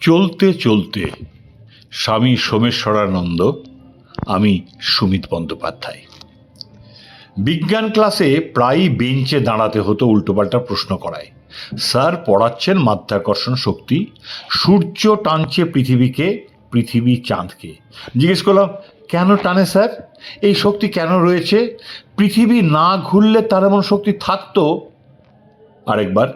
চলতে চলতে স্বামী সোমেশ্বরানন্দ, আমি সুমিত বন্দ্যোপাধ্যায়। বিজ্ঞান ক্লাসে প্রায়ই বেঞ্চে দাঁড়াতে হতো উল্টোপাল্টা প্রশ্ন করায়। স্যার পড়াচ্ছেন মাধ্যাকর্ষণ শক্তি, সূর্য টানছে পৃথিবীকে, পৃথিবী চাঁদকে। জিজ্ঞেস করলাম, কেন টানে স্যার? এই শক্তি কেন রয়েছে? পৃথিবী না ঘুরলে তার এমন শক্তি থাকতো? আরেকবার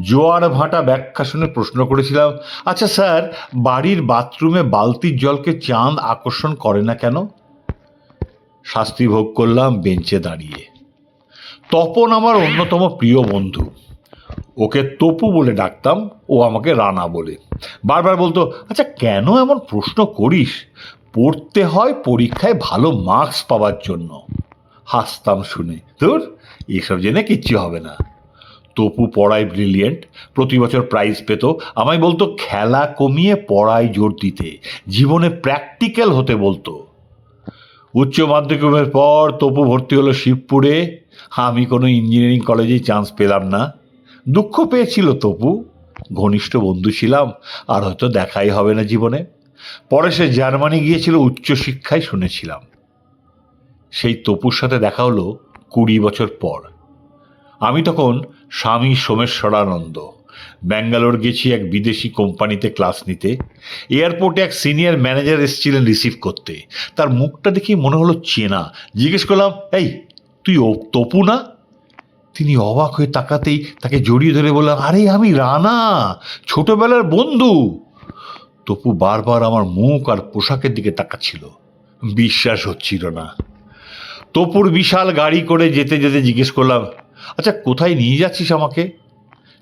জোয়ার ভাটা ব্যাখ্যা শুনে প্রশ্ন করেছিলাম, আচ্ছা স্যার, বাড়ির বাথরুমে বালতির জলকে চাঁদ আকর্ষণ করে না কেন? শাস্তি ভোগ করলাম বেঞ্চে দাঁড়িয়ে। তপন আমার অন্যতম প্রিয় বন্ধু। ওকে তপু বলে ডাকতাম, ও আমাকে রানা বলে। বারবার বলতো, আচ্ছা কেন এমন প্রশ্ন করিস? পড়তে হয় পরীক্ষায় ভালো মার্কস পাওয়ার জন্য। হাসতাম শুনে, ধুর, এসব জেনে কিচ্ছু হবে না। তপু পড়ায় ব্রিলিয়েন্ট, প্রতি বছর প্রাইজ পেত। আমায় বলতো খেলা কমিয়ে পড়ায় জোর দিতে, জীবনে প্র্যাকটিক্যাল হতে বলতো। উচ্চ মাধ্যমিকের পর তপু ভর্তি হলো শিবপুরে। আমি কোনো ইঞ্জিনিয়ারিং কলেজেই চান্স পেলাম না। দুঃখ পেয়েছিল তপু। ঘনিষ্ঠ বন্ধু ছিলাম, আর হয়তো দেখাই হবে না জীবনে। পরে সে জার্মানি গিয়েছিল উচ্চশিক্ষায় শুনেছিলাম। সেই তপুর সাথে দেখা হলো 20 বছর পর। আমি তখন স্বামী সোমেশ্বরানন্দ। ব্যাঙ্গালোর গেছি এক বিদেশি কোম্পানিতে ক্লাস নিতে। এয়ারপোর্টে এক সিনিয়র ম্যানেজার এসেছিলেন রিসিভ করতে। তার মুখটা দেখি মনে হলো চেনা। জিজ্ঞেস করলাম, এই তুই তপু না? তিনি অবাক হয়ে তাকাতেই তাকে জড়িয়ে ধরে বললাম, আরে আমি রানা, ছোটবেলার বন্ধু। তপু বারবার আমার মুখ আর পোশাকের দিকে তাকাচ্ছিল। বিশ্বাস হচ্ছিল না। তপুর বিশাল গাড়ি করে যেতে যেতে জিজ্ঞেস করলাম, আচ্ছা কোথায় নিয়ে যাচ্ছিস আমাকে?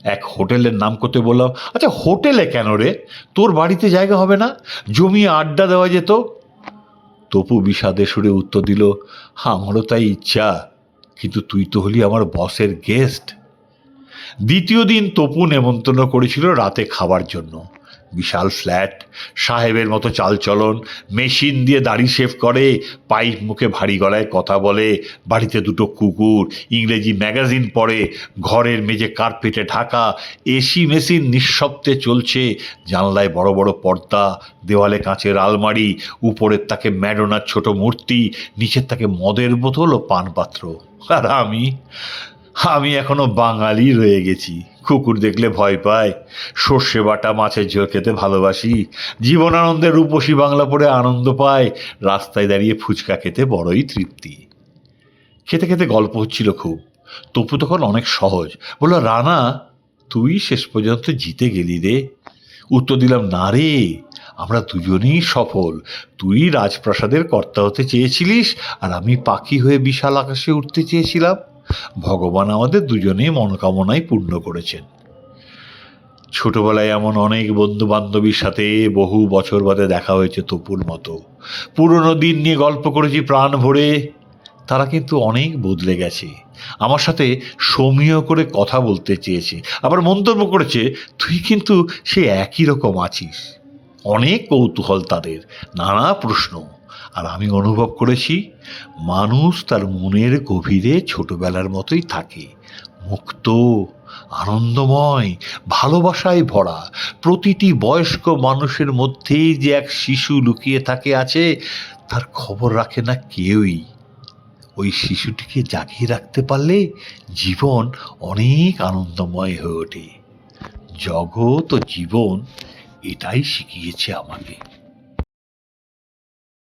এক হোটেলের নাম করতে বললাম। আচ্ছা হোটেলে কেন রে? তোর বাড়িতে জায়গা হবে না? জমিয়ে আড্ডা দেওয়া যেত। তপু বিষাদে সুরে উত্তর দিল, আমারও তাই ইচ্ছা, কিন্তু তুই তো হলি আমার বসের গেস্ট। দ্বিতীয় দিন তপু নেমন্তন্ন করেছিল রাতে খাবার জন্য। বিশাল ফ্ল্যাট, সাহেবের মতো চালচলন, মেশিন দিয়ে দাড়ি শেভ করে, পাইপ মুখে ভারী গলায় কথা বলে, বাড়িতে 2টো কুকুর, ইংরেজি ম্যাগাজিন পড়ে, ঘরের মেঝে কার্পেটে ঢাকা, এসি মেশিন নিঃশব্দে চলছে, জানলায় বড় বড় পর্দা, দেওয়ালে কাঁচের আলমারি, উপরের তাকে ম্যাডোনার ছোট মূর্তি, নিচের তাকে মদের বোতল ও পানপাত্র। আর আমি এখনো বাঙালি রয়ে গেছি। কুকুর দেখলে ভয় পায়, সর্ষে বাটা মাছের ঝোল খেতে ভালোবাসি, জীবনানন্দের রূপসী বাংলা পড়ে আনন্দ পায়, রাস্তায় দাঁড়িয়ে ফুচকা খেতে বড়ই তৃপ্তি। খেতে খেতে গল্প হচ্ছিল খুব। তপু তখন অনেক সহজ, বলল, রানা তুই শেষ পর্যন্ত জিতে গেলি রে। উত্তর দিলাম, না রে, আমরা দুজনেই সফল। তুই রাজপ্রাসাদের কর্তা হতে চেয়েছিলিস, আর আমি পাখি হয়ে বিশাল আকাশে উঠতে চেয়েছিলাম। ভগবান আমাদের দুজনেই মনোকামনাই পূর্ণ করেছেন। ছোটবেলায় এমন অনেক বন্ধু বান্ধবীর সাথে বহু বছর বাদে দেখা হয়েছে তপুর মতো। পুরনো দিন নিয়ে গল্প করেছি প্রাণ ভরে। তারা কিন্তু অনেক বদলে গেছে। আমার সাথে সমীহ করে কথা বলতে চেয়েছে, আবার মন্তব্য করেছে, তুই কিন্তু সে একই রকম আছিস। অনেক কৌতূহল তাদের, নানা প্রশ্ন। আর আমি অনুভব করেছি, মানুষ তার মনের গভীরে ছোটবেলার মতোই থাকে, মুক্ত, আনন্দময়, ভালোবাসায় ভরা। প্রতিটি বয়স্ক মানুষের মধ্যেই যে এক শিশু লুকিয়ে থাকে আছে, তার খবর রাখে না কেউই। ওই শিশুটিকে জাগিয়ে রাখতে পারলে জীবন অনেক আনন্দময় হয়ে ওঠে। জগৎ ও জীবন এটাই শিখিয়েছে আমাকে।